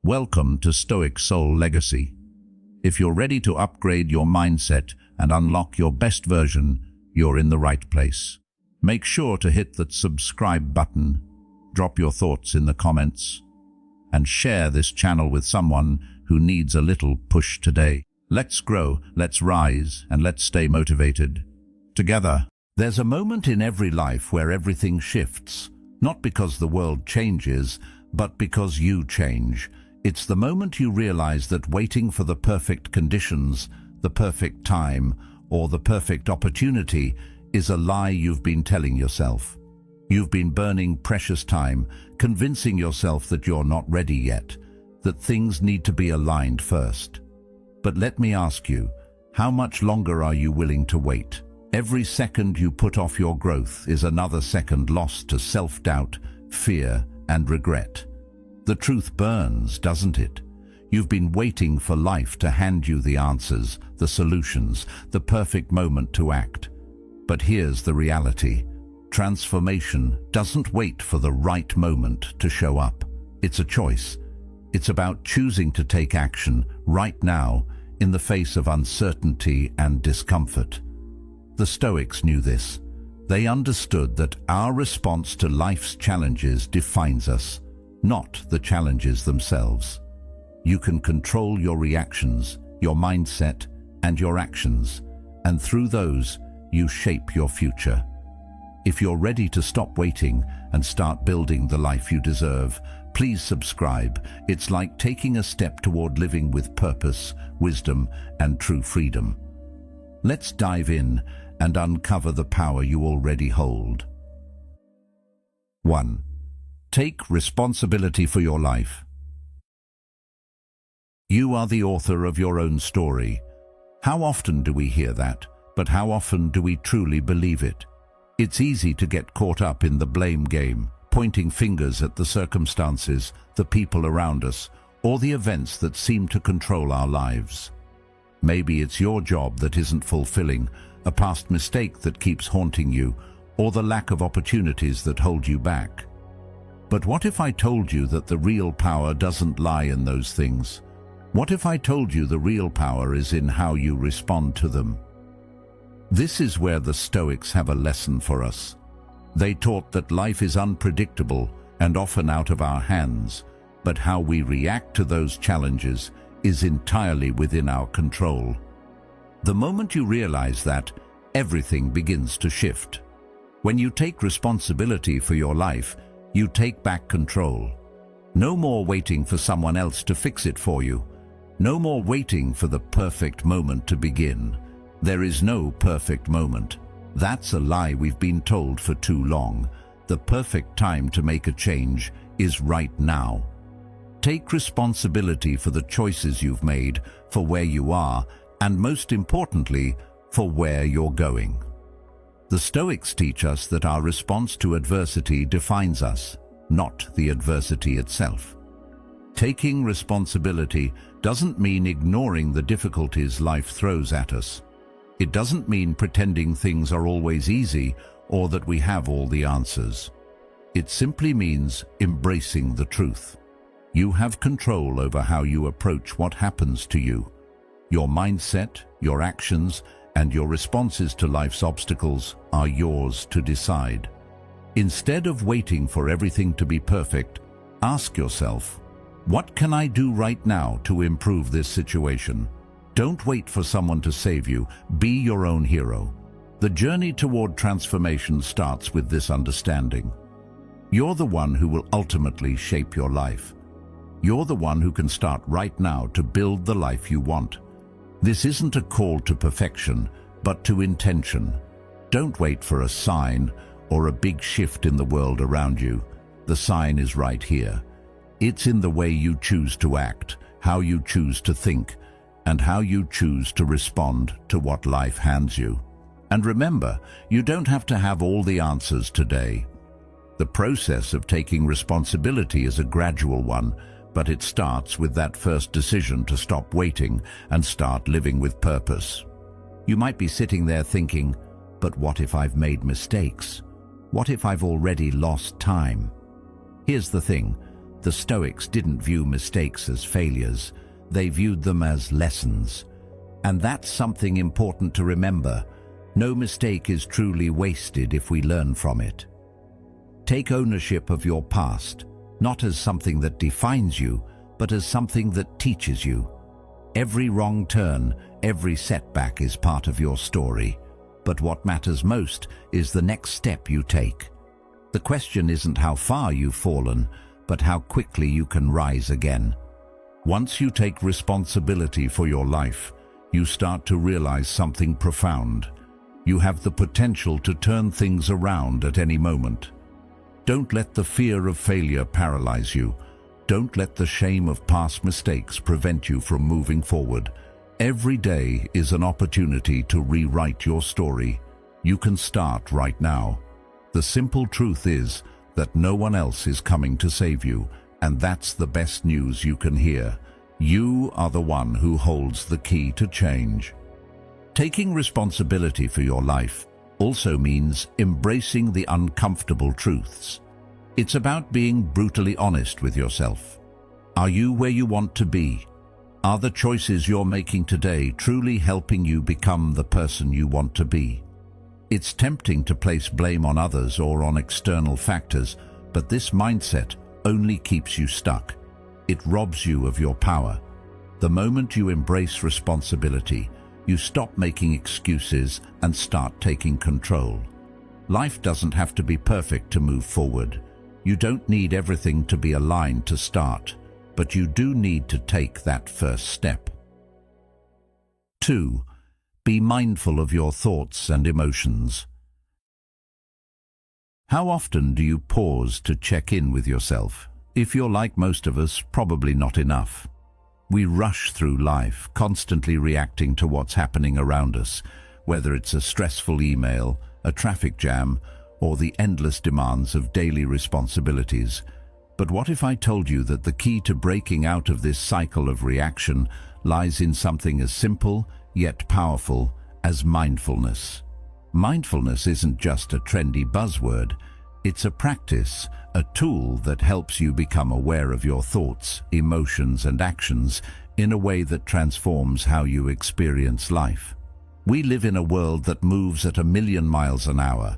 Welcome to Stoic Soul Legacy. If you're ready to upgrade your mindset and unlock your best version, you're in the right place. Make sure to hit that subscribe button, drop your thoughts in the comments, and share this channel with someone who needs a little push today. Let's grow, let's rise, and let's stay motivated together. There's a moment in every life where everything shifts, not because the world changes, but because you change. It's the moment you realize that waiting for the perfect conditions, the perfect time, or the perfect opportunity is a lie you've been telling yourself. You've been burning precious time, convincing yourself that you're not ready yet, that things need to be aligned first. But let me ask you, how much longer are you willing to wait? Every second you put off your growth is another second lost to self-doubt, fear, and regret. The truth burns, doesn't it? You've been waiting for life to hand you the answers, the solutions, the perfect moment to act. But here's the reality. Transformation doesn't wait for the right moment to show up. It's a choice. It's about choosing to take action right now in the face of uncertainty and discomfort. The Stoics knew this. They understood that our response to life's challenges defines us, not the challenges themselves. You can control your reactions, your mindset, and your actions, and through those, you shape your future. If you're ready to stop waiting and start building the life you deserve, please subscribe. It's like taking a step toward living with purpose, wisdom, and true freedom. Let's dive in and uncover the power you already hold. 1. Take responsibility for your life. You are the author of your own story. How often do we hear that, but how often do we truly believe it? It's easy to get caught up in the blame game, pointing fingers at the circumstances, the people around us, or the events that seem to control our lives. Maybe it's your job that isn't fulfilling, a past mistake that keeps haunting you, or the lack of opportunities that hold you back. But what if I told you that the real power doesn't lie in those things? What if I told you the real power is in how you respond to them? This is where the Stoics have a lesson for us. They taught that life is unpredictable and often out of our hands, but how we react to those challenges is entirely within our control. The moment you realize that, everything begins to shift. When you take responsibility for your life, you take back control. No more waiting for someone else to fix it for you. No more waiting for the perfect moment to begin. There is no perfect moment. That's a lie we've been told for too long. The perfect time to make a change is right now. Take responsibility for the choices you've made, for where you are, and most importantly, for where you're going. The Stoics teach us that our response to adversity defines us, not the adversity itself. Taking responsibility doesn't mean ignoring the difficulties life throws at us. It doesn't mean pretending things are always easy or that we have all the answers. It simply means embracing the truth. You have control over how you approach what happens to you. Your mindset, your actions, and your responses to life's obstacles are yours to decide. Instead of waiting for everything to be perfect, ask yourself, what can I do right now to improve this situation? Don't wait for someone to save you. Be your own hero. The journey toward transformation starts with this understanding. You're the one who will ultimately shape your life. You're the one who can start right now to build the life you want. This isn't a call to perfection, but to intention. Don't wait for a sign or a big shift in the world around you. The sign is right here. It's in the way you choose to act, how you choose to think, and how you choose to respond to what life hands you. And remember, you don't have to have all the answers today. The process of taking responsibility is a gradual one, but it starts with that first decision to stop waiting and start living with purpose. You might be sitting there thinking, but what if I've made mistakes? What if I've already lost time? Here's the thing. The Stoics didn't view mistakes as failures, they viewed them as lessons. And that's something important to remember. No mistake is truly wasted if we learn from it. Take ownership of your past, not as something that defines you, but as something that teaches you. Every wrong turn, every setback is part of your story. But what matters most is the next step you take. The question isn't how far you've fallen, but how quickly you can rise again. Once you take responsibility for your life, you start to realize something profound. You have the potential to turn things around at any moment. Don't let the fear of failure paralyze you. Don't let the shame of past mistakes prevent you from moving forward. Every day is an opportunity to rewrite your story. You can start right now. The simple truth is that no one else is coming to save you, and that's the best news you can hear. You are the one who holds the key to change. Taking responsibility for your life also means embracing the uncomfortable truths. It's about being brutally honest with yourself. Are you where you want to be? Are the choices you're making today truly helping you become the person you want to be? It's tempting to place blame on others or on external factors, but this mindset only keeps you stuck. It robs you of your power. The moment you embrace responsibility, you stop making excuses and start taking control. Life doesn't have to be perfect to move forward. You don't need everything to be aligned to start, but you do need to take that first step. 2. Be mindful of your thoughts and emotions. How often do you pause to check in with yourself? If you're like most of us, probably not enough. We rush through life, constantly reacting to what's happening around us, whether it's a stressful email, a traffic jam, or the endless demands of daily responsibilities. But what if I told you that the key to breaking out of this cycle of reaction lies in something as simple, yet powerful, as mindfulness? Mindfulness isn't just a trendy buzzword. It's a practice, a tool that helps you become aware of your thoughts, emotions, and actions in a way that transforms how you experience life. We live in a world that moves at 1,000,000 miles an hour,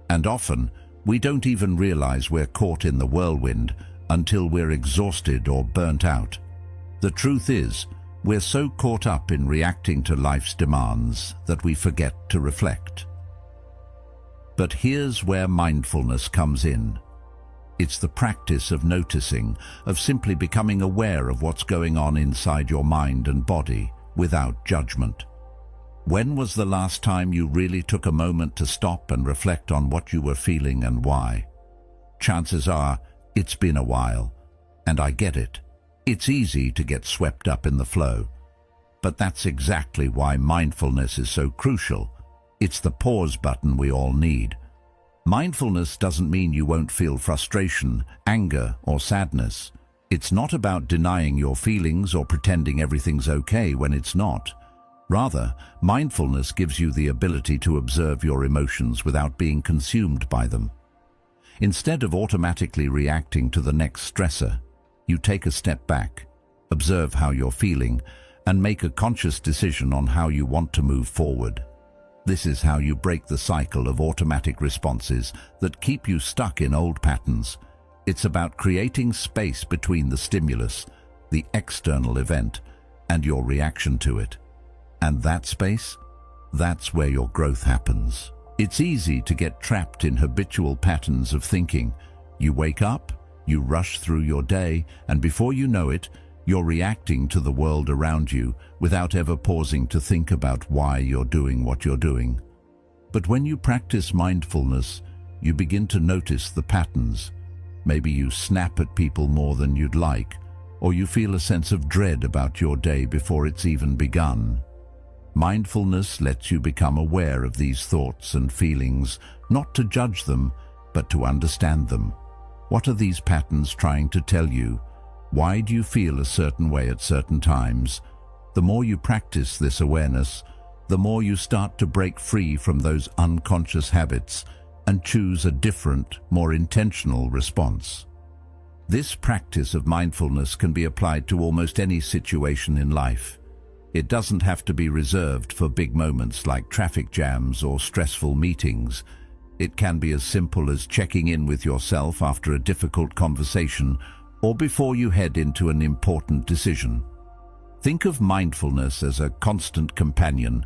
and often we don't even realize we're caught in the whirlwind until we're exhausted or burnt out. The truth is, we're so caught up in reacting to life's demands that we forget to reflect. But here's where mindfulness comes in. It's the practice of noticing, of simply becoming aware of what's going on inside your mind and body without judgment. When was the last time you really took a moment to stop and reflect on what you were feeling and why? Chances are, it's been a while, and I get it. It's easy to get swept up in the flow. But that's exactly why mindfulness is so crucial. It's the pause button we all need. Mindfulness doesn't mean you won't feel frustration, anger, or sadness. It's not about denying your feelings or pretending everything's okay when it's not. Rather, mindfulness gives you the ability to observe your emotions without being consumed by them. Instead of automatically reacting to the next stressor, you take a step back, observe how you're feeling, and make a conscious decision on how you want to move forward. This is how you break the cycle of automatic responses that keep you stuck in old patterns. It's about creating space between the stimulus, the external event, and your reaction to it. And that space, that's where your growth happens. It's easy to get trapped in habitual patterns of thinking. You wake up, you rush through your day, and before you know it, you're reacting to the world around you without ever pausing to think about why you're doing what you're doing. But when you practice mindfulness, you begin to notice the patterns. Maybe you snap at people more than you'd like, or you feel a sense of dread about your day before it's even begun. Mindfulness lets you become aware of these thoughts and feelings, not to judge them, but to understand them. What are these patterns trying to tell you? Why do you feel a certain way at certain times? The more you practice this awareness, the more you start to break free from those unconscious habits and choose a different, more intentional response. This practice of mindfulness can be applied to almost any situation in life. It doesn't have to be reserved for big moments like traffic jams or stressful meetings. It can be as simple as checking in with yourself after a difficult conversation or before you head into an important decision. Think of mindfulness as a constant companion,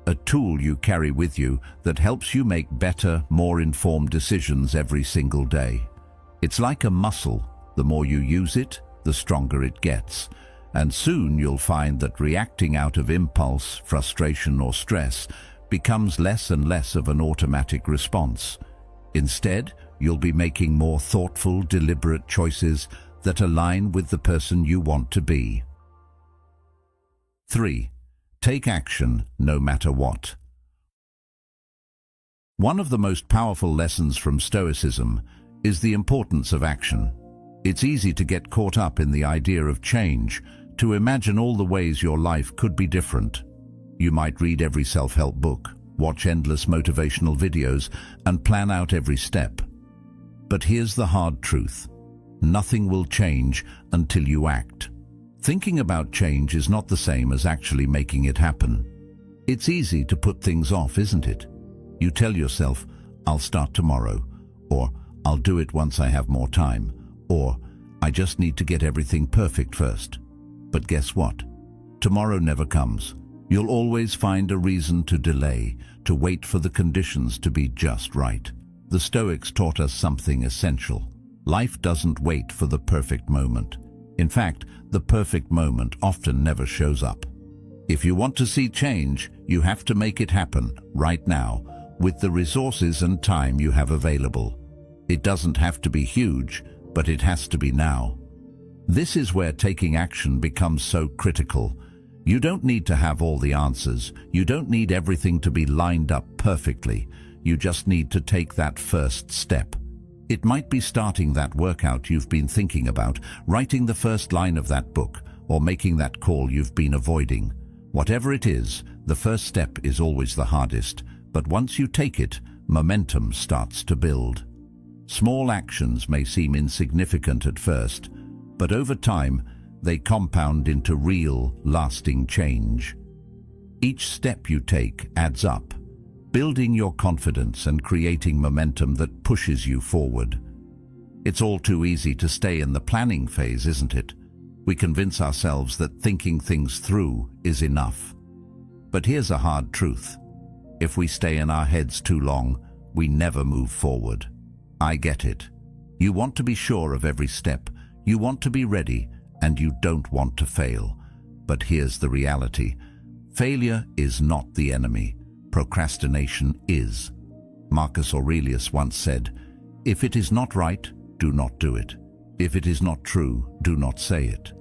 a tool you carry with you that helps you make better, more informed decisions every single day. It's like a muscle. The more you use it, the stronger it gets. And soon you'll find that reacting out of impulse, frustration, or stress becomes less and less of an automatic response. Instead, you'll be making more thoughtful, deliberate choices that align with the person you want to be. 3. Take action no matter what. One of the most powerful lessons from Stoicism is the importance of action. It's easy to get caught up in the idea of change, to imagine all the ways your life could be different. You might read every self-help book, watch endless motivational videos, and plan out every step. But here's the hard truth. Nothing will change until you act. Thinking about change is not the same as actually making it happen. It's easy to put things off, isn't it? You tell yourself, I'll start tomorrow, or I'll do it once I have more time, or I just need to get everything perfect first. But guess what? Tomorrow never comes. You'll always find a reason to delay, to wait for the conditions to be just right. The Stoics taught us something essential. Life doesn't wait for the perfect moment. In fact, the perfect moment often never shows up. If you want to see change, you have to make it happen right now, with the resources and time you have available. It doesn't have to be huge, but it has to be now. This is where taking action becomes so critical. You don't need to have all the answers. You don't need everything to be lined up perfectly. You just need to take that first step. It might be starting that workout you've been thinking about, writing the first line of that book, or making that call you've been avoiding. Whatever it is, the first step is always the hardest, but once you take it, momentum starts to build. Small actions may seem insignificant at first, but over time, they compound into real, lasting change. Each step you take adds up, building your confidence and creating momentum that pushes you forward. It's all too easy to stay in the planning phase, isn't it? We convince ourselves that thinking things through is enough. But here's a hard truth. If we stay in our heads too long, we never move forward. I get it. You want to be sure of every step, you want to be ready, and you don't want to fail. But here's the reality. Failure is not the enemy. Procrastination is. Marcus Aurelius once said, "If it is not right, do not do it. If it is not true, do not say it."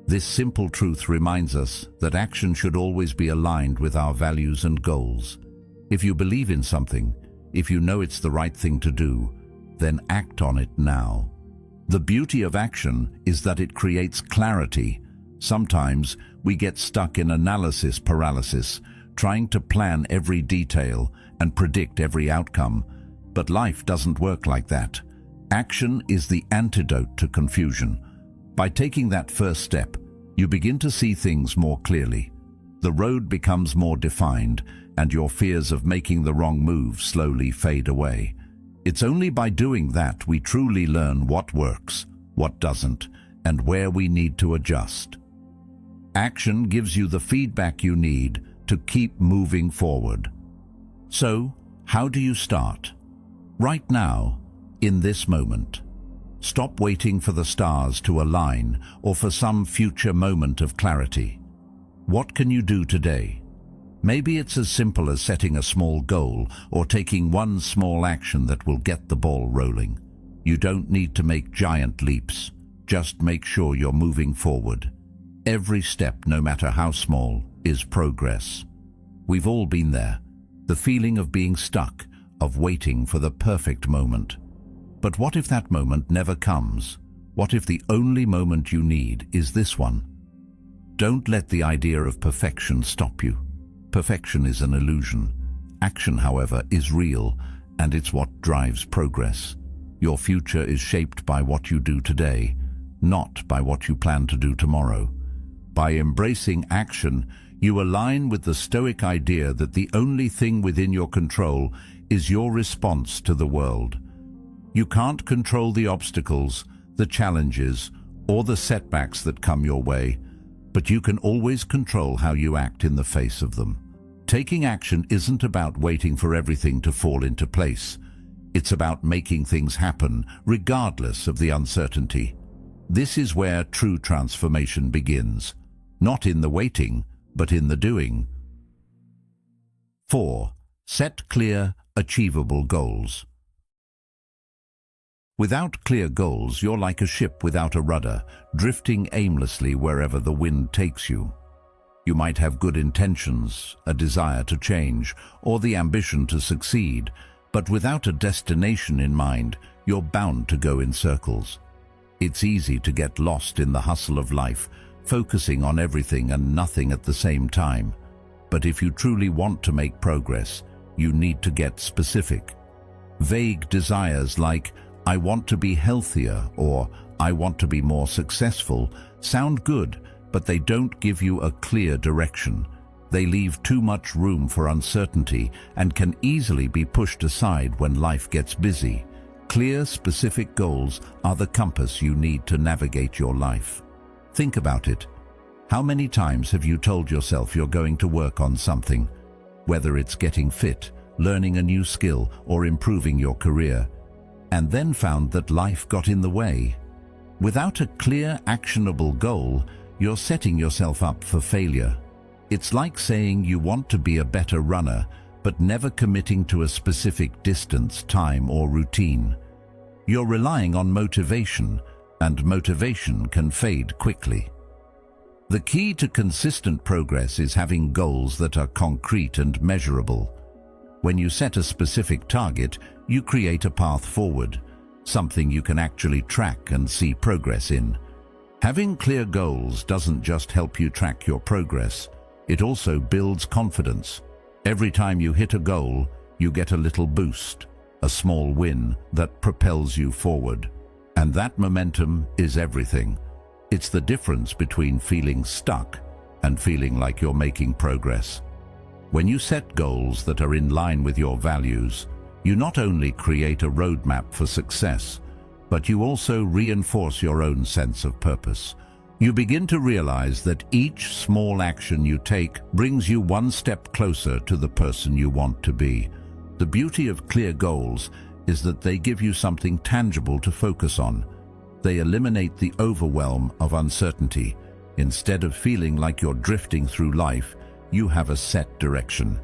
This simple truth reminds us that action should always be aligned with our values and goals. If you believe in something, if you know it's the right thing to do, then act on it now. The beauty of action is that it creates clarity. Sometimes we get stuck in analysis paralysis, trying to plan every detail and predict every outcome. But life doesn't work like that. Action is the antidote to confusion. By taking that first step, you begin to see things more clearly. The road becomes more defined, and your fears of making the wrong move slowly fade away. It's only by doing that we truly learn what works, what doesn't, and where we need to adjust. Action gives you the feedback you need to keep moving forward. So, how do you start? Right now, in this moment. Stop waiting for the stars to align or for some future moment of clarity. What can you do today? Maybe it's as simple as setting a small goal or taking one small action that will get the ball rolling. You don't need to make giant leaps. Just make sure you're moving forward. Every step, no matter how small, is progress. We've all been there. The feeling of being stuck, of waiting for the perfect moment. But what if that moment never comes? What if the only moment you need is this one? Don't let the idea of perfection stop you. Perfection is an illusion. Action, however, is real, and it's what drives progress. Your future is shaped by what you do today, not by what you plan to do tomorrow. By embracing action, you align with the Stoic idea that the only thing within your control is your response to the world. You can't control the obstacles, the challenges, or the setbacks that come your way, but you can always control how you act in the face of them. Taking action isn't about waiting for everything to fall into place. It's about making things happen, regardless of the uncertainty. This is where true transformation begins, not in the waiting, but in the doing. 4. Set clear, achievable goals. Without clear goals, you're like a ship without a rudder, drifting aimlessly wherever the wind takes you. You might have good intentions, a desire to change, or the ambition to succeed, but without a destination in mind, you're bound to go in circles. It's easy to get lost in the hustle of life, focusing on everything and nothing at the same time. But if you truly want to make progress, you need to get specific. Vague desires like, "I want to be healthier" or "I want to be more successful" sound good, but they don't give you a clear direction. They leave too much room for uncertainty and can easily be pushed aside when life gets busy. Clear, specific goals are the compass you need to navigate your life. Think about it. How many times have you told yourself you're going to work on something, whether it's getting fit, learning a new skill, or improving your career, and then found that life got in the way? Without a clear, actionable goal, you're setting yourself up for failure. It's like saying you want to be a better runner, but never committing to a specific distance, time, or routine. You're relying on motivation, and motivation can fade quickly. The key to consistent progress is having goals that are concrete and measurable. When you set a specific target, you create a path forward, something you can actually track and see progress in. Having clear goals doesn't just help you track your progress, it also builds confidence. Every time you hit a goal, you get a little boost, a small win that propels you forward. And that momentum is everything. It's the difference between feeling stuck and feeling like you're making progress. When you set goals that are in line with your values, you not only create a roadmap for success, but you also reinforce your own sense of purpose. You begin to realize that each small action you take brings you one step closer to the person you want to be. The beauty of clear goals is that they give you something tangible to focus on. They eliminate the overwhelm of uncertainty. Instead of feeling like you're drifting through life, you have a set direction.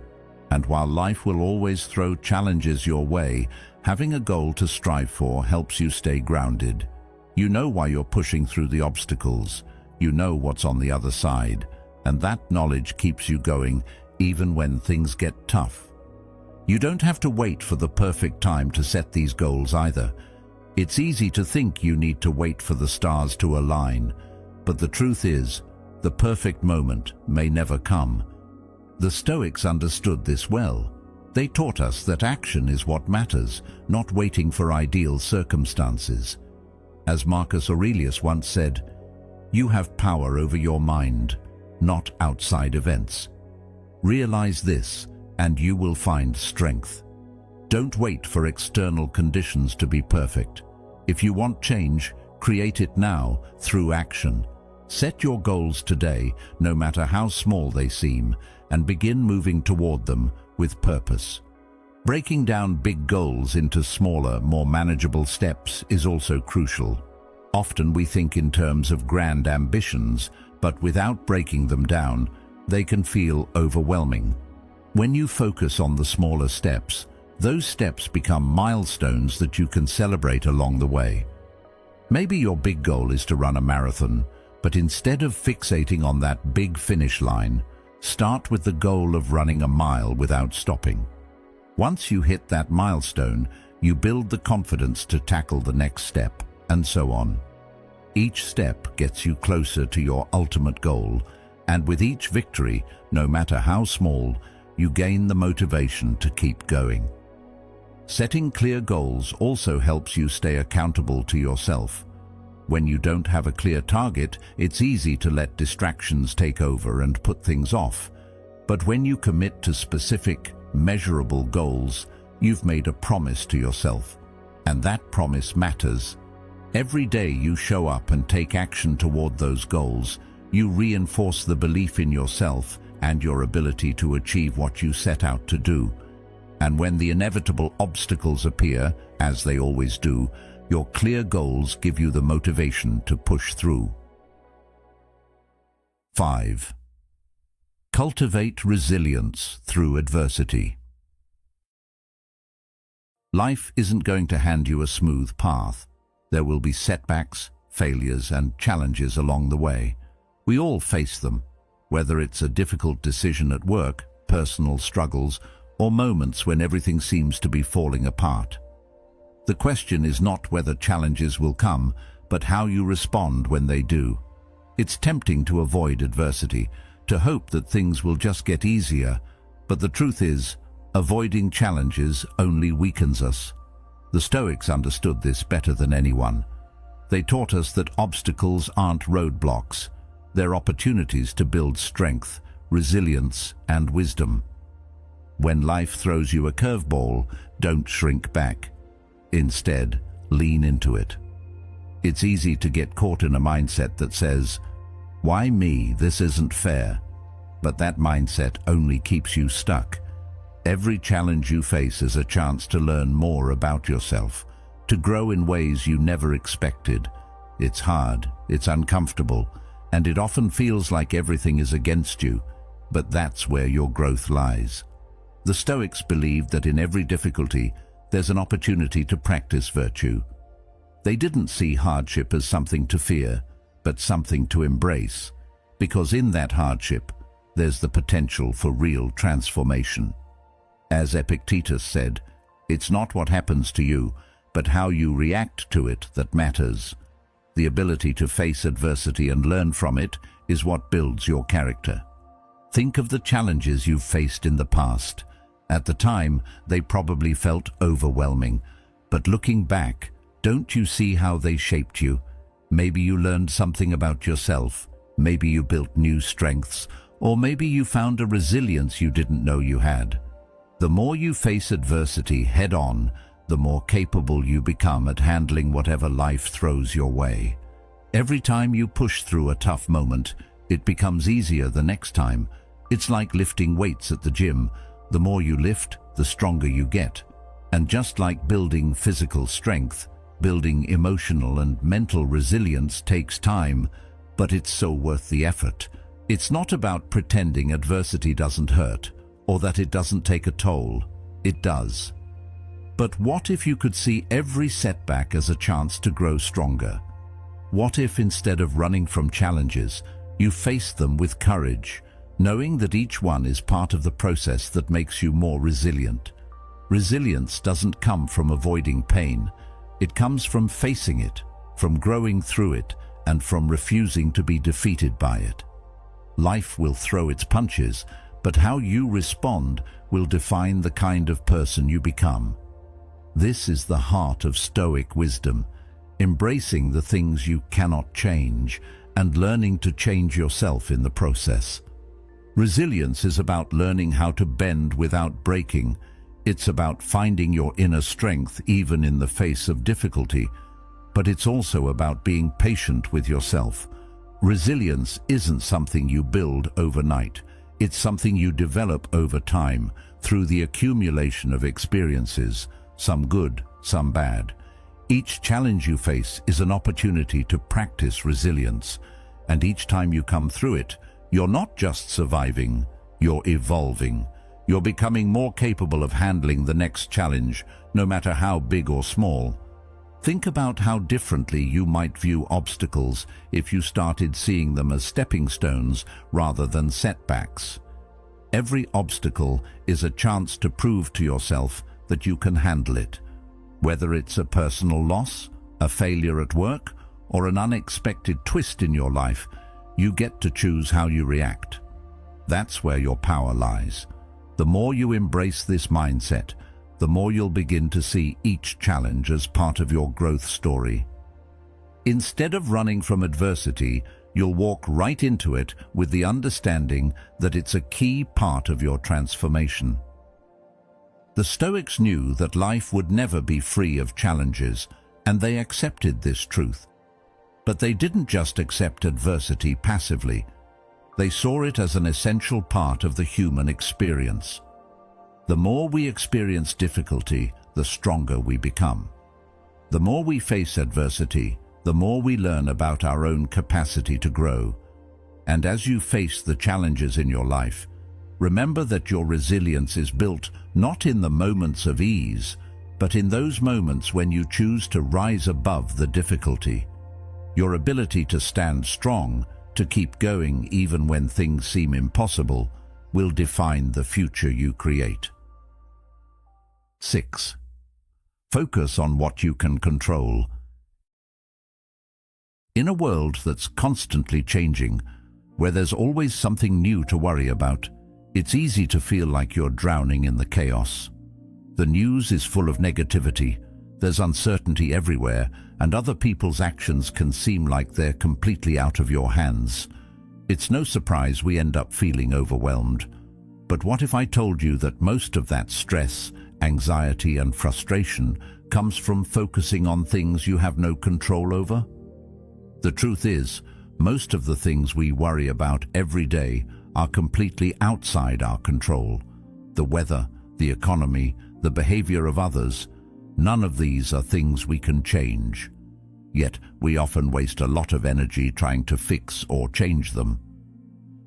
And while life will always throw challenges your way, having a goal to strive for helps you stay grounded. You know why you're pushing through the obstacles. You know what's on the other side, and that knowledge keeps you going even when things get tough. You don't have to wait for the perfect time to set these goals either. It's easy to think you need to wait for the stars to align, but the truth is, the perfect moment may never come. The Stoics understood this well. They taught us that action is what matters, not waiting for ideal circumstances. As Marcus Aurelius once said, "You have power over your mind, not outside events." Realize this, and you will find strength. Don't wait for external conditions to be perfect. If you want change, create it now through action. Set your goals today, no matter how small they seem, and begin moving toward them with purpose. Breaking down big goals into smaller, more manageable steps is also crucial. Often we think in terms of grand ambitions, but without breaking them down, they can feel overwhelming. When you focus on the smaller steps, those steps become milestones that you can celebrate along the way. Maybe your big goal is to run a marathon, but instead of fixating on that big finish line, start with the goal of running a mile without stopping. Once you hit that milestone, you build the confidence to tackle the next step, and so on. Each step gets you closer to your ultimate goal, and with each victory, no matter how small, you gain the motivation to keep going. Setting clear goals also helps you stay accountable to yourself. When you don't have a clear target, it's easy to let distractions take over and put things off. But when you commit to specific, measurable goals, you've made a promise to yourself. And that promise matters. Every day you show up and take action toward those goals, you reinforce the belief in yourself and your ability to achieve what you set out to do. And when the inevitable obstacles appear, as they always do, your clear goals give you the motivation to push through. 5. Cultivate resilience through adversity. Life isn't going to hand you a smooth path. There will be setbacks, failures, and challenges along the way. We all face them, whether it's a difficult decision at work, personal struggles, or moments when everything seems to be falling apart. The question is not whether challenges will come, but how you respond when they do. It's tempting to avoid adversity, to hope that things will just get easier, but the truth is, avoiding challenges only weakens us. The Stoics understood this better than anyone. They taught us that obstacles aren't roadblocks. They're opportunities to build strength, resilience, and wisdom. When life throws you a curveball, don't shrink back. Instead, lean into it. It's easy to get caught in a mindset that says, "Why me? This isn't fair." But that mindset only keeps you stuck. Every challenge you face is a chance to learn more about yourself, to grow in ways you never expected. It's hard, it's uncomfortable, and it often feels like everything is against you, but that's where your growth lies. The Stoics believed that in every difficulty, there's an opportunity to practice virtue. They didn't see hardship as something to fear, but something to embrace, because in that hardship, there's the potential for real transformation. As Epictetus said, it's not what happens to you, but how you react to it that matters. The ability to face adversity and learn from it is what builds your character. Think of the challenges you've faced in the past. At the time, they probably felt overwhelming, but looking back, don't you see how they shaped you? Maybe you learned something about yourself, maybe you built new strengths, or maybe you found a resilience you didn't know you had. The more you face adversity head-on, the more capable you become at handling whatever life throws your way. Every time you push through a tough moment, it becomes easier the next time. It's like lifting weights at the gym. The more you lift, the stronger you get. And just like building physical strength, building emotional and mental resilience takes time, but it's so worth the effort. It's not about pretending adversity doesn't hurt, or that it doesn't take a toll. It does. But what if you could see every setback as a chance to grow stronger? What if instead of running from challenges, you faced them with courage, knowing that each one is part of the process that makes you more resilient? Resilience doesn't come from avoiding pain. It comes from facing it, from growing through it, and from refusing to be defeated by it. Life will throw its punches, but how you respond will define the kind of person you become. This is the heart of Stoic wisdom, embracing the things you cannot change and learning to change yourself in the process. Resilience is about learning how to bend without breaking. It's about finding your inner strength even in the face of difficulty, but it's also about being patient with yourself. Resilience isn't something you build overnight. It's something you develop over time through the accumulation of experiences, some good, some bad. Each challenge you face is an opportunity to practice resilience, and each time you come through it, you're not just surviving, you're evolving. You're becoming more capable of handling the next challenge, no matter how big or small. Think about how differently you might view obstacles if you started seeing them as stepping stones rather than setbacks. Every obstacle is a chance to prove to yourself that you can handle it. Whether it's a personal loss, a failure at work, or an unexpected twist in your life, you get to choose how you react. That's where your power lies. The more you embrace this mindset, the more you'll begin to see each challenge as part of your growth story. Instead of running from adversity, you'll walk right into it with the understanding that it's a key part of your transformation. The Stoics knew that life would never be free of challenges, and they accepted this truth. But they didn't just accept adversity passively. They saw it as an essential part of the human experience. The more we experience difficulty, the stronger we become. The more we face adversity, the more we learn about our own capacity to grow. And as you face the challenges in your life, remember that your resilience is built not in the moments of ease, but in those moments when you choose to rise above the difficulty. Your ability to stand strong, to keep going even when things seem impossible, will define the future you create. 6. Focus on what you can control. In a world that's constantly changing, where there's always something new to worry about, it's easy to feel like you're drowning in the chaos. The news is full of negativity, there's uncertainty everywhere, and other people's actions can seem like they're completely out of your hands. It's no surprise we end up feeling overwhelmed. But what if I told you that most of that stress, anxiety, and frustration comes from focusing on things you have no control over? The truth is, most of the things we worry about every day are completely outside our control. The weather, the economy, the behavior of others, none of these are things we can change. Yet we often waste a lot of energy trying to fix or change them.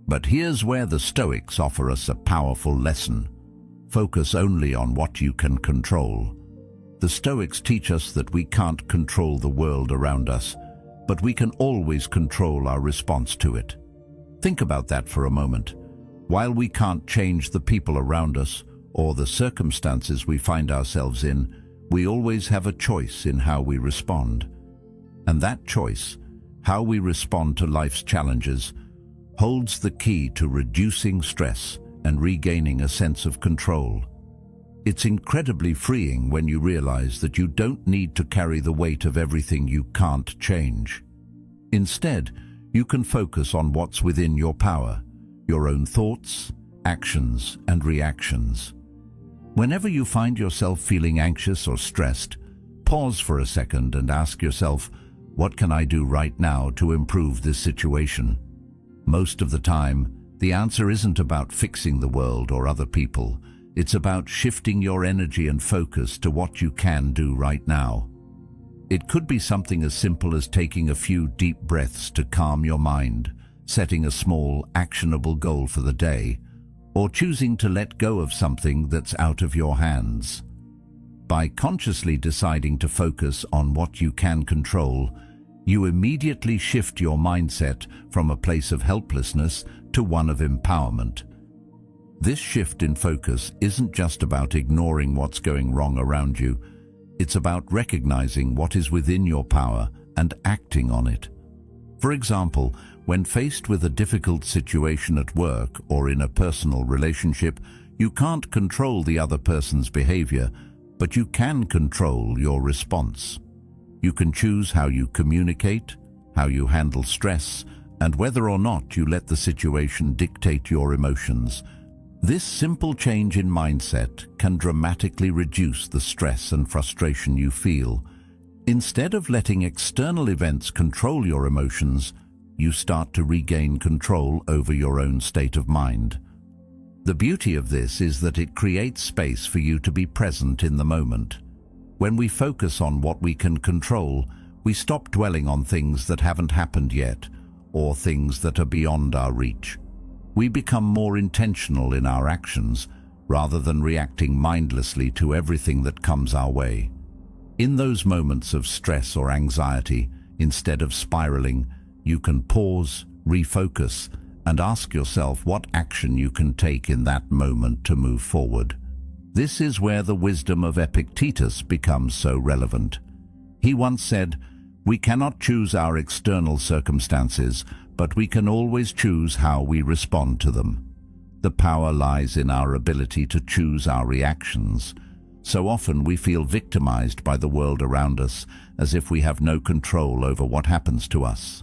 But here's where the Stoics offer us a powerful lesson. Focus only on what you can control. The Stoics teach us that we can't control the world around us, but we can always control our response to it. Think about that for a moment. While we can't change the people around us or the circumstances we find ourselves in, we always have a choice in how we respond. And that choice, how we respond to life's challenges, holds the key to reducing stress and regaining a sense of control. It's incredibly freeing when you realize that you don't need to carry the weight of everything you can't change. Instead, you can focus on what's within your power, your own thoughts, actions, and reactions. Whenever you find yourself feeling anxious or stressed, pause for a second and ask yourself, what can I do right now to improve this situation? Most of the time, the answer isn't about fixing the world or other people. It's about shifting your energy and focus to what you can do right now. It could be something as simple as taking a few deep breaths to calm your mind, setting a small, actionable goal for the day, or choosing to let go of something that's out of your hands. By consciously deciding to focus on what you can control, you immediately shift your mindset from a place of helplessness to one of empowerment. This shift in focus isn't just about ignoring what's going wrong around you. It's about recognizing what is within your power and acting on it. For example, when faced with a difficult situation at work or in a personal relationship, you can't control the other person's behavior, but you can control your response. You can choose how you communicate, how you handle stress, and whether or not you let the situation dictate your emotions. This simple change in mindset can dramatically reduce the stress and frustration you feel. Instead of letting external events control your emotions, you start to regain control over your own state of mind. The beauty of this is that it creates space for you to be present in the moment. When we focus on what we can control, we stop dwelling on things that haven't happened yet, or things that are beyond our reach. We become more intentional in our actions, rather than reacting mindlessly to everything that comes our way. In those moments of stress or anxiety, instead of spiraling, you can pause, refocus, and ask yourself what action you can take in that moment to move forward. This is where the wisdom of Epictetus becomes so relevant. He once said, "We cannot choose our external circumstances, but we can always choose how we respond to them." The power lies in our ability to choose our reactions. So often we feel victimized by the world around us, as if we have no control over what happens to us.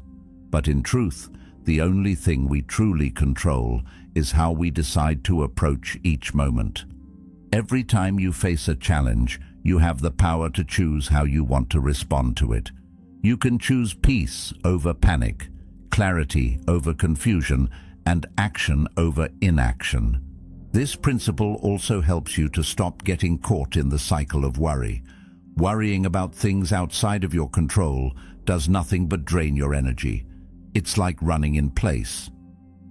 But in truth, the only thing we truly control is how we decide to approach each moment. Every time you face a challenge, you have the power to choose how you want to respond to it. You can choose peace over panic, clarity over confusion, and action over inaction. This principle also helps you to stop getting caught in the cycle of worry. Worrying about things outside of your control does nothing but drain your energy. It's like running in place.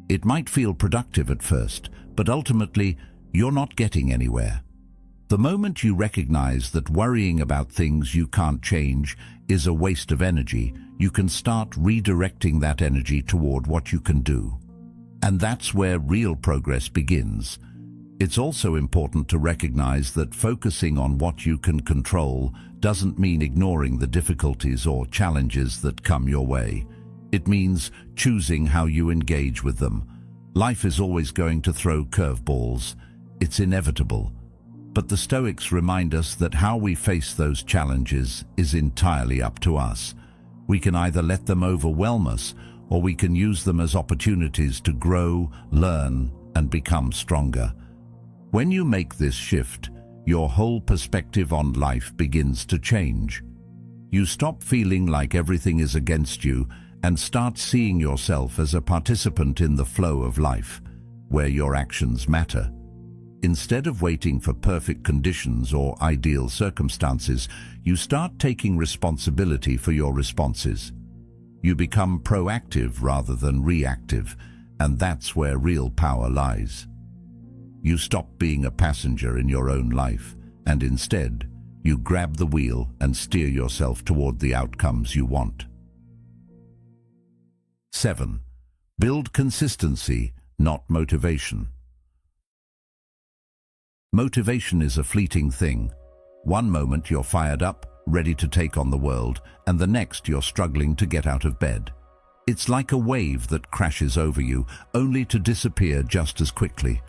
It might feel productive at first, but ultimately, you're not getting anywhere. The moment you recognize that worrying about things you can't change is a waste of energy, you can start redirecting that energy toward what you can do. And that's where real progress begins. It's also important to recognize that focusing on what you can control doesn't mean ignoring the difficulties or challenges that come your way. It means choosing how you engage with them. Life is always going to throw curveballs. It's inevitable. But the Stoics remind us that how we face those challenges is entirely up to us. We can either let them overwhelm us, or we can use them as opportunities to grow, learn, and become stronger. When you make this shift, your whole perspective on life begins to change. You stop feeling like everything is against you and start seeing yourself as a participant in the flow of life, where your actions matter. Instead of waiting for perfect conditions or ideal circumstances, you start taking responsibility for your responses. You become proactive rather than reactive, and that's where real power lies. You stop being a passenger in your own life, and instead, you grab the wheel and steer yourself toward the outcomes you want. 7. Build consistency, not motivation. Motivation is a fleeting thing. One moment you're fired up, ready to take on the world, and the next you're struggling to get out of bed. It's like a wave that crashes over you, only to disappear just as quickly.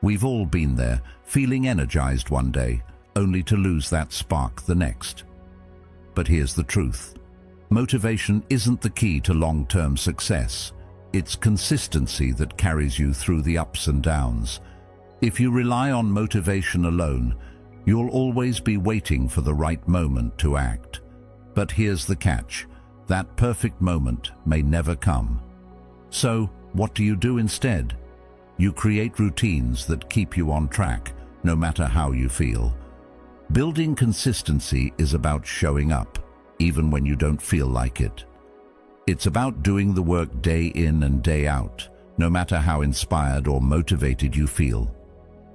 We've all been there, feeling energized one day, only to lose that spark the next. But here's the truth. Motivation isn't the key to long-term success. It's consistency that carries you through the ups and downs. If you rely on motivation alone, you'll always be waiting for the right moment to act. But here's the catch. That perfect moment may never come. So, what do you do instead? You create routines that keep you on track, no matter how you feel. Building consistency is about showing up, even when you don't feel like it. It's about doing the work day in and day out, no matter how inspired or motivated you feel.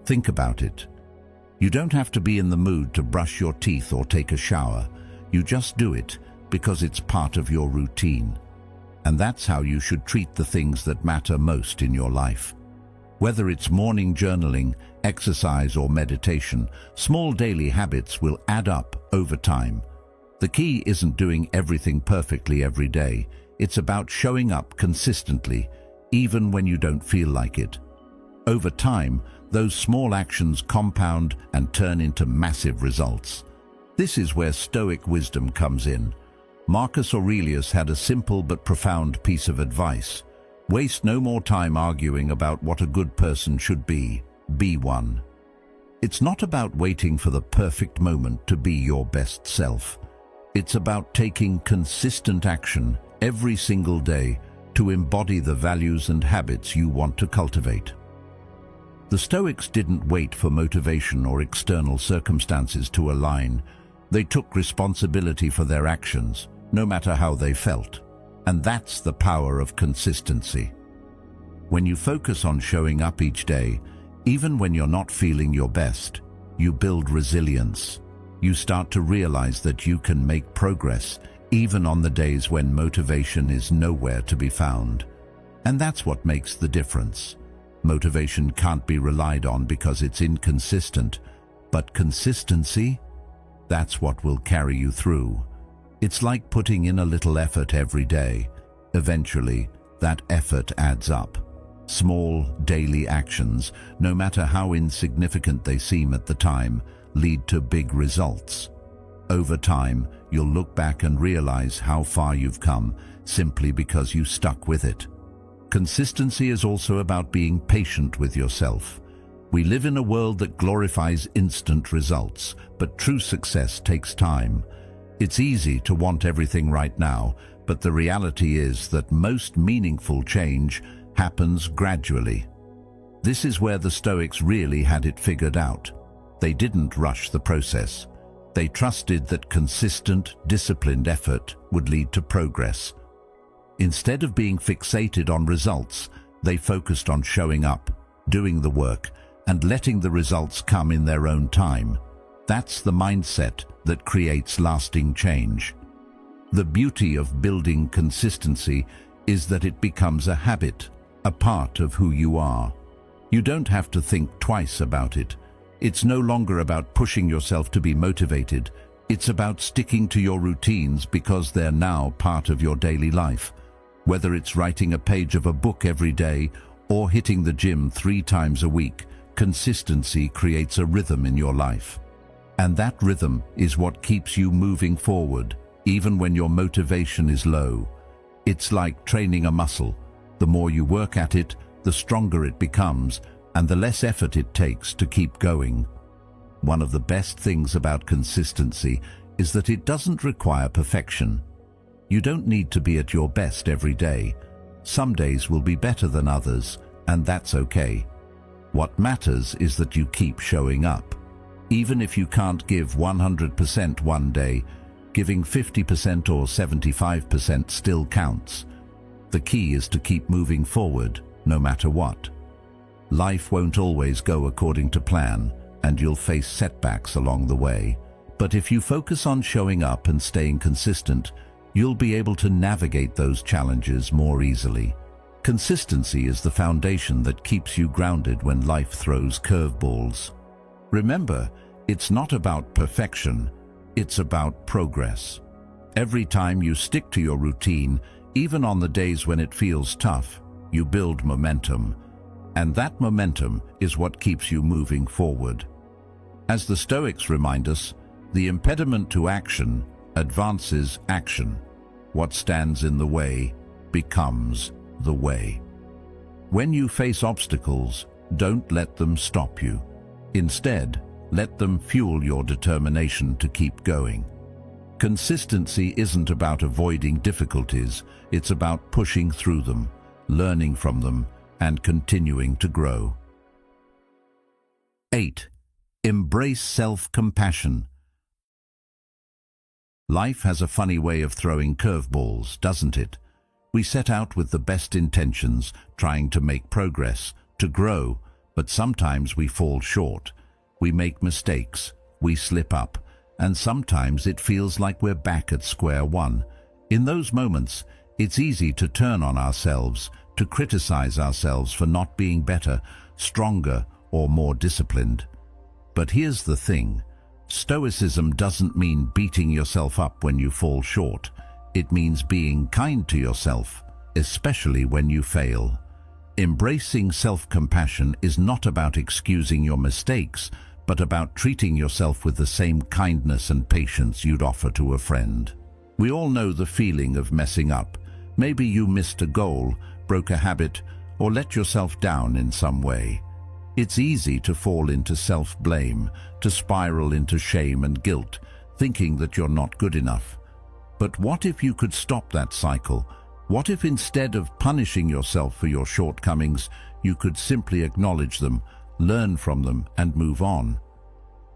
Think about it. You don't have to be in the mood to brush your teeth or take a shower. You just do it because it's part of your routine. And that's how you should treat the things that matter most in your life. Whether it's morning journaling, exercise, or meditation, small daily habits will add up over time. The key isn't doing everything perfectly every day. It's about showing up consistently, even when you don't feel like it. Over time, those small actions compound and turn into massive results. This is where Stoic wisdom comes in. Marcus Aurelius had a simple but profound piece of advice. Waste no more time arguing about what a good person should be. Be one. It's not about waiting for the perfect moment to be your best self. It's about taking consistent action every single day to embody the values and habits you want to cultivate. The Stoics didn't wait for motivation or external circumstances to align. They took responsibility for their actions, no matter how they felt. And that's the power of consistency. When you focus on showing up each day, even when you're not feeling your best, you build resilience. You start to realize that you can make progress even on the days when motivation is nowhere to be found. And that's what makes the difference. Motivation can't be relied on because it's inconsistent, but consistency, that's what will carry you through. It's like putting in a little effort every day. Eventually, that effort adds up. Small, daily actions, no matter how insignificant they seem at the time, lead to big results. Over time, you'll look back and realize how far you've come simply because you stuck with it. Consistency is also about being patient with yourself. We live in a world that glorifies instant results, but true success takes time. It's easy to want everything right now, but the reality is that most meaningful change happens gradually. This is where the Stoics really had it figured out. They didn't rush the process. They trusted that consistent, disciplined effort would lead to progress. Instead of being fixated on results, they focused on showing up, doing the work, and letting the results come in their own time. That's the mindset that creates lasting change. The beauty of building consistency is that it becomes a habit, a part of who you are. You don't have to think twice about it. It's no longer about pushing yourself to be motivated. It's about sticking to your routines because they're now part of your daily life. Whether it's writing a page of a book every day or hitting the gym 3 times a week, consistency creates a rhythm in your life. And that rhythm is what keeps you moving forward, even when your motivation is low. It's like training a muscle. The more you work at it, the stronger it becomes, and the less effort it takes to keep going. One of the best things about consistency is that it doesn't require perfection. You don't need to be at your best every day. Some days will be better than others, and that's okay. What matters is that you keep showing up. Even if you can't give 100% one day, giving 50% or 75% still counts. The key is to keep moving forward, no matter what. Life won't always go according to plan, and you'll face setbacks along the way. But if you focus on showing up and staying consistent, you'll be able to navigate those challenges more easily. Consistency is the foundation that keeps you grounded when life throws curveballs. Remember, it's not about perfection, it's about progress. Every time you stick to your routine, even on the days when it feels tough, you build momentum. And that momentum is what keeps you moving forward. As the Stoics remind us, the impediment to action advances action. What stands in the way becomes the way. When you face obstacles, don't let them stop you. Instead, let them fuel your determination to keep going. Consistency isn't about avoiding difficulties, it's about pushing through them, learning from them, and continuing to grow. 8. Embrace self-compassion. Life has a funny way of throwing curveballs, doesn't it? We set out with the best intentions, trying to make progress, to grow, but sometimes we fall short. We make mistakes, we slip up, and sometimes it feels like we're back at square one. In those moments, it's easy to turn on ourselves, to criticize ourselves for not being better, stronger, or more disciplined. But here's the thing. Stoicism doesn't mean beating yourself up when you fall short. It means being kind to yourself, especially when you fail. Embracing self-compassion is not about excusing your mistakes, but about treating yourself with the same kindness and patience you'd offer to a friend. We all know the feeling of messing up. Maybe you missed a goal, broke a habit, or let yourself down in some way. It's easy to fall into self-blame, to spiral into shame and guilt, thinking that you're not good enough. But what if you could stop that cycle? What if instead of punishing yourself for your shortcomings, you could simply acknowledge them, learn from them, and move on?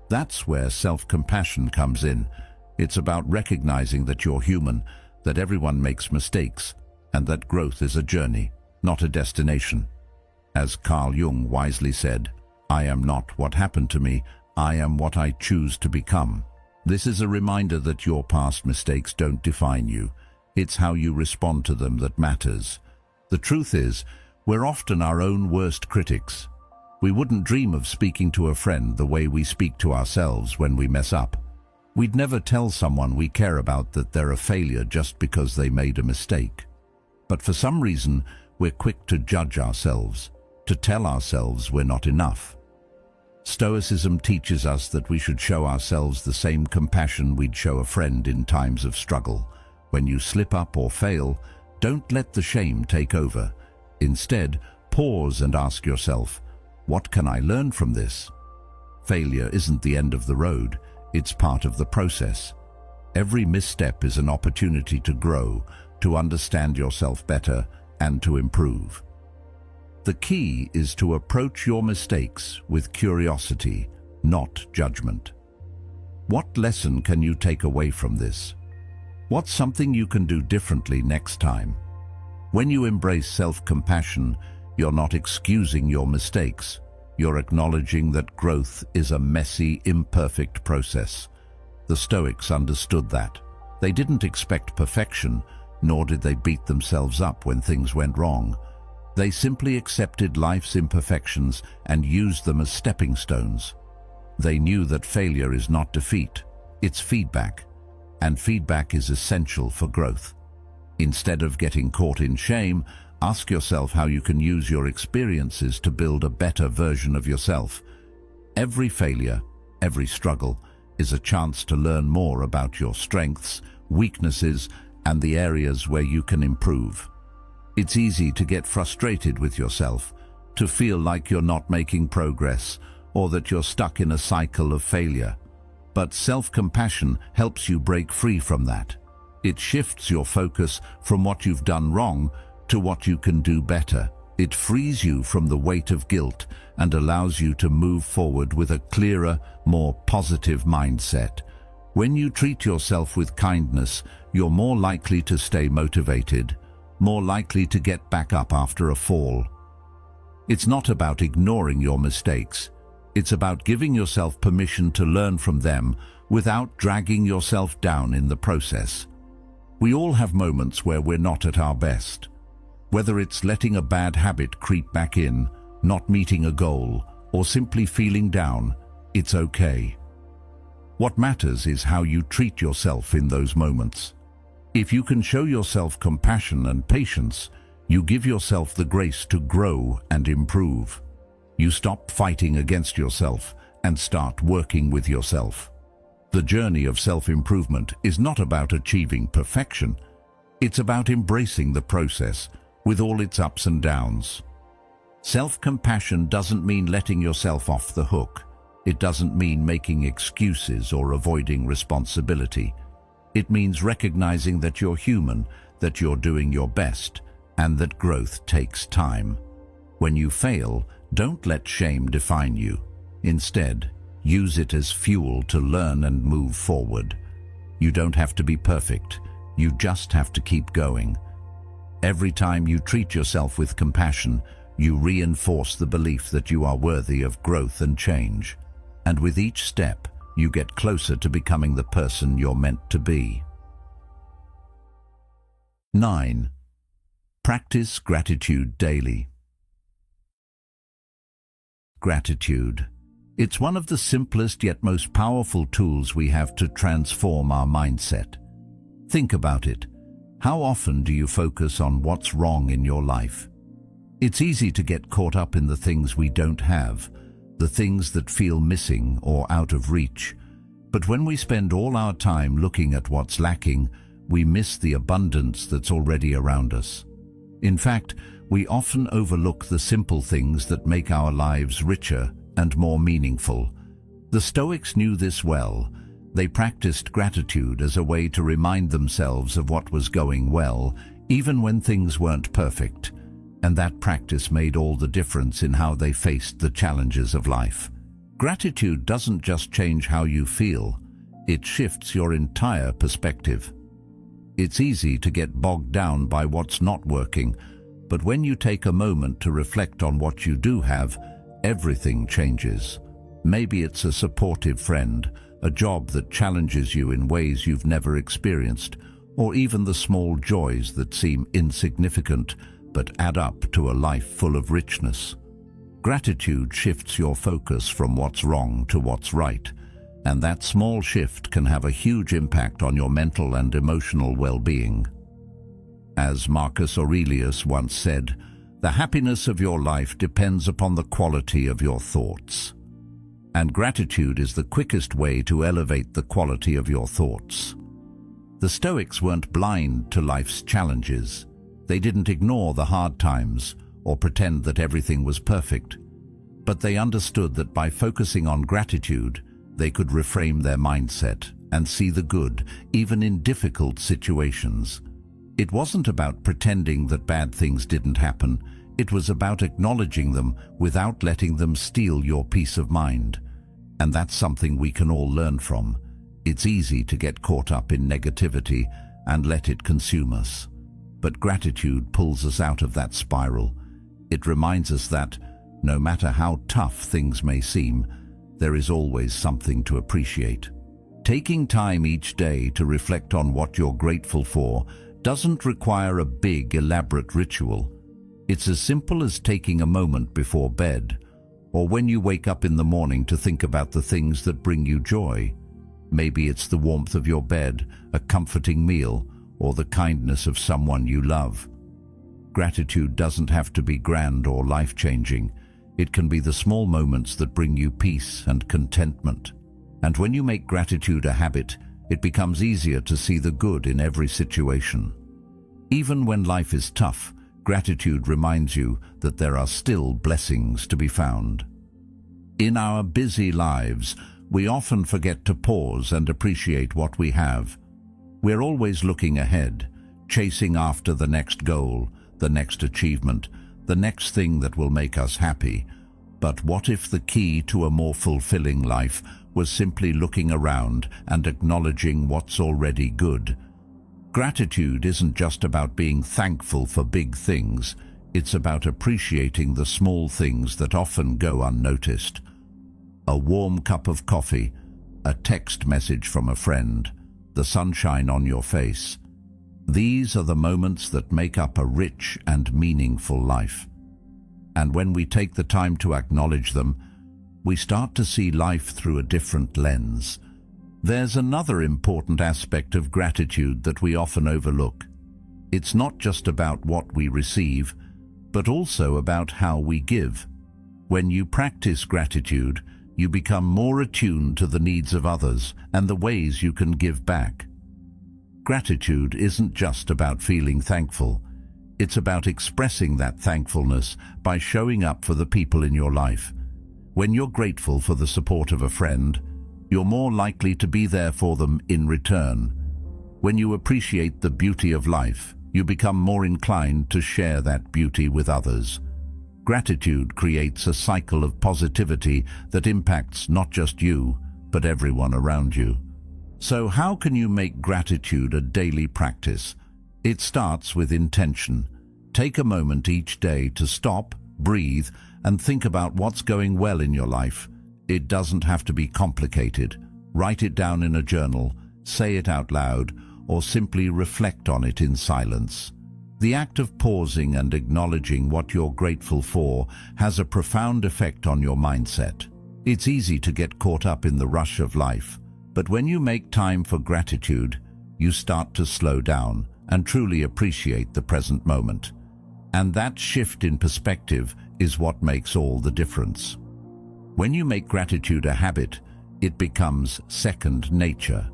That's where self-compassion comes in. It's about recognizing that you're human, that everyone makes mistakes, and that growth is a journey, not a destination. As Carl Jung wisely said, "I am not what happened to me, I am what I choose to become." This is a reminder that your past mistakes don't define you. It's how you respond to them that matters. The truth is, we're often our own worst critics. We wouldn't dream of speaking to a friend the way we speak to ourselves when we mess up. We'd never tell someone we care about that they're a failure just because they made a mistake. But for some reason, we're quick to judge ourselves, to tell ourselves we're not enough. Stoicism teaches us that we should show ourselves the same compassion we'd show a friend in times of struggle. When you slip up or fail, don't let the shame take over. Instead, pause and ask yourself, what can I learn from this? Failure isn't the end of the road, it's part of the process. Every misstep is an opportunity to grow, to understand yourself better, and to improve. The key is to approach your mistakes with curiosity, not judgment. What lesson can you take away from this? What's something you can do differently next time? When you embrace self-compassion, you're not excusing your mistakes. You're acknowledging that growth is a messy, imperfect process. The Stoics understood that. They didn't expect perfection, nor did they beat themselves up when things went wrong. They simply accepted life's imperfections and used them as stepping stones. They knew that failure is not defeat, it's feedback, and feedback is essential for growth. Instead of getting caught in shame, ask yourself how you can use your experiences to build a better version of yourself. Every failure, every struggle, is a chance to learn more about your strengths, weaknesses, and the areas where you can improve. It's easy to get frustrated with yourself, to feel like you're not making progress, or that you're stuck in a cycle of failure. But self-compassion helps you break free from that. It shifts your focus from what you've done wrong to what you can do better. It frees you from the weight of guilt and allows you to move forward with a clearer, more positive mindset. When you treat yourself with kindness, you're more likely to stay motivated, more likely to get back up after a fall. It's not about ignoring your mistakes. It's about giving yourself permission to learn from them without dragging yourself down in the process. We all have moments where we're not at our best. Whether it's letting a bad habit creep back in, not meeting a goal, or simply feeling down, it's okay. What matters is how you treat yourself in those moments. If you can show yourself compassion and patience, you give yourself the grace to grow and improve. You stop fighting against yourself and start working with yourself. The journey of self-improvement is not about achieving perfection. It's about embracing the process with all its ups and downs. Self-compassion doesn't mean letting yourself off the hook. It doesn't mean making excuses or avoiding responsibility. It means recognizing that you're human, that you're doing your best, and that growth takes time. When you fail, don't let shame define you. Instead, use it as fuel to learn and move forward. You don't have to be perfect. You just have to keep going. Every time you treat yourself with compassion, you reinforce the belief that you are worthy of growth and change. And with each step, you get closer to becoming the person you're meant to be. 9. Practice gratitude daily. Gratitude. It's one of the simplest yet most powerful tools we have to transform our mindset. Think about it. How often do you focus on what's wrong in your life? It's easy to get caught up in the things we don't have, the things that feel missing or out of reach. But when we spend all our time looking at what's lacking, we miss the abundance that's already around us. In fact, we often overlook the simple things that make our lives richer and more meaningful. The Stoics knew this well. They practiced gratitude as a way to remind themselves of what was going well, even when things weren't perfect. And that practice made all the difference in how they faced the challenges of life. Gratitude doesn't just change how you feel, it shifts your entire perspective. It's easy to get bogged down by what's not working, but when you take a moment to reflect on what you do have, everything changes. Maybe it's a supportive friend, a job that challenges you in ways you've never experienced, or even the small joys that seem insignificant but add up to a life full of richness. Gratitude shifts your focus from what's wrong to what's right, and that small shift can have a huge impact on your mental and emotional well-being. As Marcus Aurelius once said, "The happiness of your life depends upon the quality of your thoughts." and gratitude is the quickest way to elevate the quality of your thoughts. The Stoics weren't blind to life's challenges. They didn't ignore the hard times or pretend that everything was perfect. But they understood that by focusing on gratitude, they could reframe their mindset and see the good, even in difficult situations. It wasn't about pretending that bad things didn't happen. It was about acknowledging them without letting them steal your peace of mind. And that's something we can all learn from. It's easy to get caught up in negativity and let it consume us. But gratitude pulls us out of that spiral. It reminds us that, no matter how tough things may seem, there is always something to appreciate. Taking time each day to reflect on what you're grateful for doesn't require a big, elaborate ritual. It's as simple as taking a moment before bed, or when you wake up in the morning to think about the things that bring you joy. Maybe it's the warmth of your bed, a comforting meal, or the kindness of someone you love. Gratitude doesn't have to be grand or life-changing. It can be the small moments that bring you peace and contentment. And when you make gratitude a habit, it becomes easier to see the good in every situation. Even when life is tough, gratitude reminds you that there are still blessings to be found. In our busy lives, we often forget to pause and appreciate what we have. We're always looking ahead, chasing after the next goal, the next achievement, the next thing that will make us happy. But what if the key to a more fulfilling life was simply looking around and acknowledging what's already good? Gratitude isn't just about being thankful for big things. It's about appreciating the small things that often go unnoticed. A warm cup of coffee, a text message from a friend, the sunshine on your face. These are the moments that make up a rich and meaningful life. And when we take the time to acknowledge them, we start to see life through a different lens. There's another important aspect of gratitude that we often overlook. It's not just about what we receive, but also about how we give. When you practice gratitude, you become more attuned to the needs of others and the ways you can give back. Gratitude isn't just about feeling thankful. It's about expressing that thankfulness by showing up for the people in your life. When you're grateful for the support of a friend, you're more likely to be there for them in return. When you appreciate the beauty of life, you become more inclined to share that beauty with others. Gratitude creates a cycle of positivity that impacts not just you, but everyone around you. So how can you make gratitude a daily practice? It starts with intention. Take a moment each day to stop, breathe, and think about what's going well in your life. It doesn't have to be complicated. Write it down in a journal, say it out loud, or simply reflect on it in silence. The act of pausing and acknowledging what you're grateful for has a profound effect on your mindset. It's easy to get caught up in the rush of life, but when you make time for gratitude, you start to slow down and truly appreciate the present moment. And that shift in perspective is what makes all the difference. When you make gratitude a habit, it becomes second nature.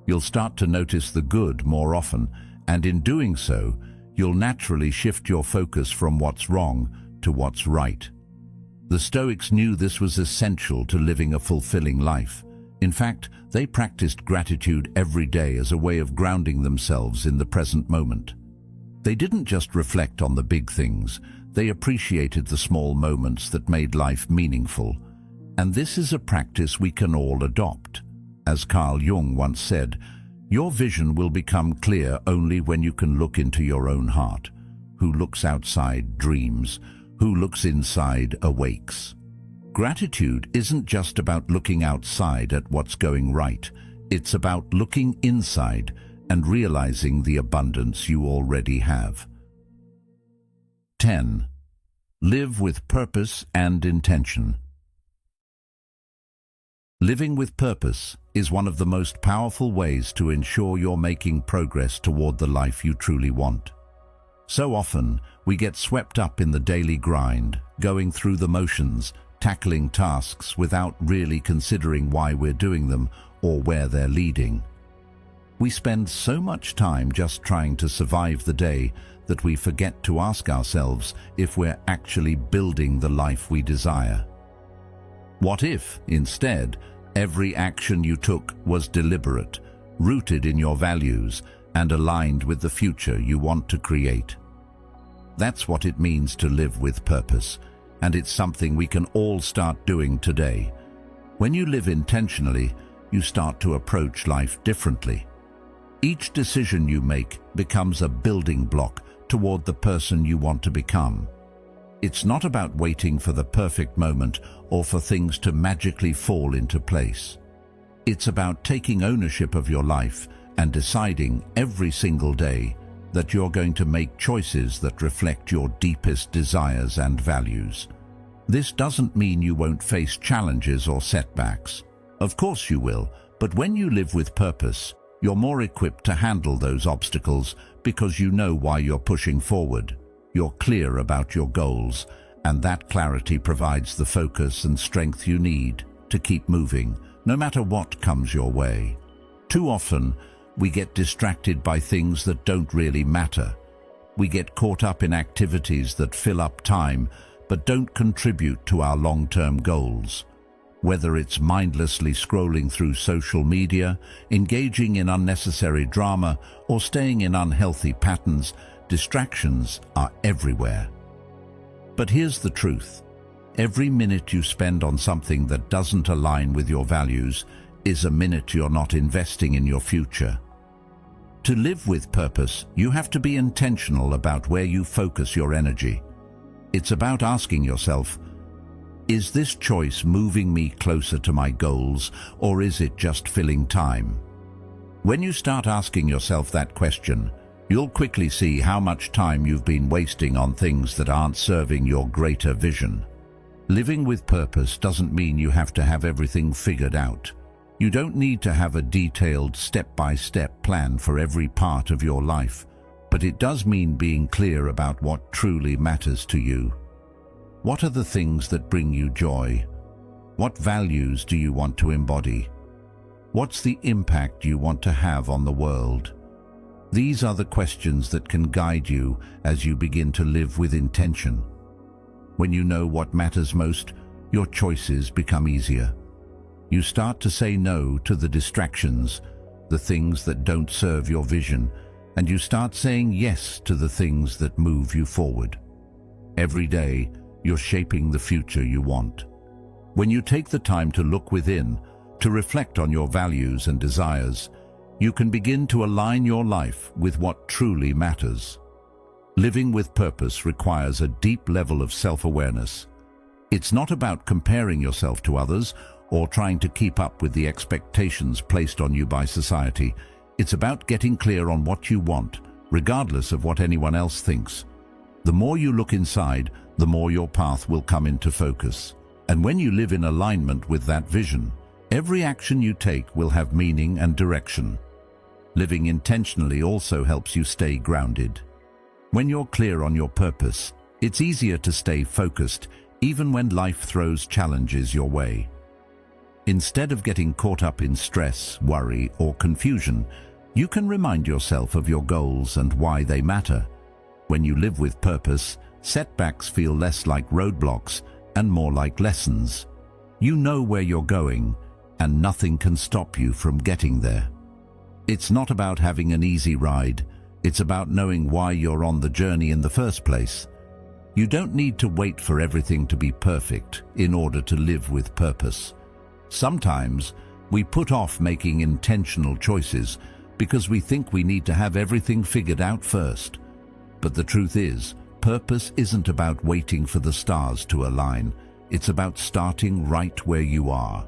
You'll start to notice the good more often, and in doing so, you'll naturally shift your focus from what's wrong to what's right. The Stoics knew this was essential to living a fulfilling life. In fact, they practiced gratitude every day as a way of grounding themselves in the present moment. They didn't just reflect on the big things, they appreciated the small moments that made life meaningful. And this is a practice we can all adopt. As Carl Jung once said, your vision will become clear only when you can look into your own heart. Who looks outside dreams, who looks inside awakes. Gratitude isn't just about looking outside at what's going right. It's about looking inside and realizing the abundance you already have. 10. Live with purpose and intention. Living with purpose is one of the most powerful ways to ensure you're making progress toward the life you truly want. So often, we get swept up in the daily grind, going through the motions, tackling tasks without really considering why we're doing them or where they're leading. We spend so much time just trying to survive the day that we forget to ask ourselves if we're actually building the life we desire. What if, instead, every action you took was deliberate, rooted in your values, and aligned with the future you want to create? That's what it means to live with purpose, and it's something we can all start doing today. When you live intentionally, you start to approach life differently. Each decision you make becomes a building block toward the person you want to become. It's not about waiting for the perfect moment or for things to magically fall into place. It's about taking ownership of your life and deciding every single day that you're going to make choices that reflect your deepest desires and values. This doesn't mean you won't face challenges or setbacks. Of course you will, but when you live with purpose, you're more equipped to handle those obstacles because you know why you're pushing forward. You're clear about your goals, and that clarity provides the focus and strength you need to keep moving, no matter what comes your way. Too often, we get distracted by things that don't really matter. We get caught up in activities that fill up time but don't contribute to our long-term goals. Whether it's mindlessly scrolling through social media, engaging in unnecessary drama, or staying in unhealthy patterns, distractions are everywhere. But here's the truth. Every minute you spend on something that doesn't align with your values is a minute you're not investing in your future. To live with purpose, you have to be intentional about where you focus your energy. It's about asking yourself, is this choice moving me closer to my goals, or is it just filling time? When you start asking yourself that question, you'll quickly see how much time you've been wasting on things that aren't serving your greater vision. Living with purpose doesn't mean you have to have everything figured out. You don't need to have a detailed step-by-step plan for every part of your life, but it does mean being clear about what truly matters to you. What are the things that bring you joy? What values do you want to embody? What's the impact you want to have on the world? These are the questions that can guide you as you begin to live with intention. When you know what matters most, your choices become easier. You start to say no to the distractions, the things that don't serve your vision, and you start saying yes to the things that move you forward. Every day, you're shaping the future you want. When you take the time to look within, to reflect on your values and desires, you can begin to align your life with what truly matters. Living with purpose requires a deep level of self-awareness. It's not about comparing yourself to others or trying to keep up with the expectations placed on you by society. It's about getting clear on what you want, regardless of what anyone else thinks. The more you look inside, the more your path will come into focus. And when you live in alignment with that vision, every action you take will have meaning and direction. Living intentionally also helps you stay grounded. When you're clear on your purpose, it's easier to stay focused even when life throws challenges your way. Instead of getting caught up in stress, worry, or confusion, you can remind yourself of your goals and why they matter. When you live with purpose, setbacks feel less like roadblocks and more like lessons. You know where you're going, and nothing can stop you from getting there. It's not about having an easy ride. It's about knowing why you're on the journey in the first place. You don't need to wait for everything to be perfect in order to live with purpose. Sometimes we put off making intentional choices because we think we need to have everything figured out first. But the truth is, purpose isn't about waiting for the stars to align. It's about starting right where you are.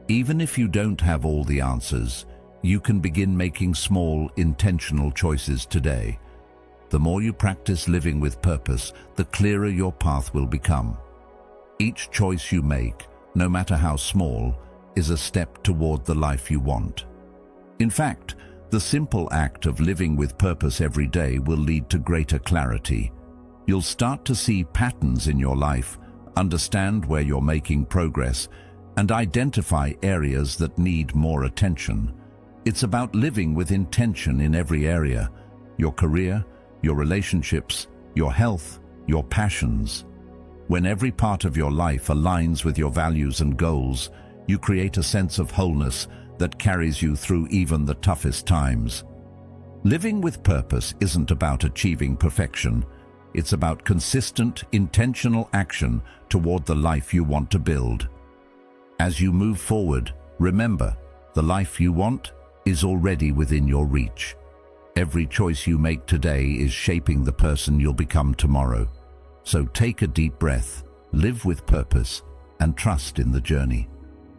Even if you don't have all the answers, you can begin making small, intentional choices today. The more you practice living with purpose, the clearer your path will become. Each choice you make, no matter how small, is a step toward the life you want. In fact, the simple act of living with purpose every day will lead to greater clarity. You'll start to see patterns in your life, understand where you're making progress, and identify areas that need more attention. It's about living with intention in every area: your career, your relationships, your health, your passions. When every part of your life aligns with your values and goals, you create a sense of wholeness that carries you through even the toughest times. Living with purpose isn't about achieving perfection. It's about consistent, intentional action toward the life you want to build. As you move forward, remember, the life you want is already within your reach. Every choice you make today is shaping the person you'll become tomorrow. So take a deep breath, live with purpose, and trust in the journey.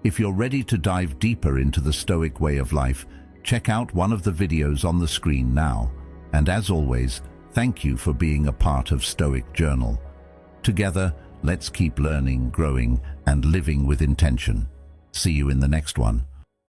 If you're ready to dive deeper into the Stoic way of life, check out one of the videos on the screen now. And as always, thank you for being a part of Stoic Journal. Together, let's keep learning, growing, and living with intention. See you in the next one.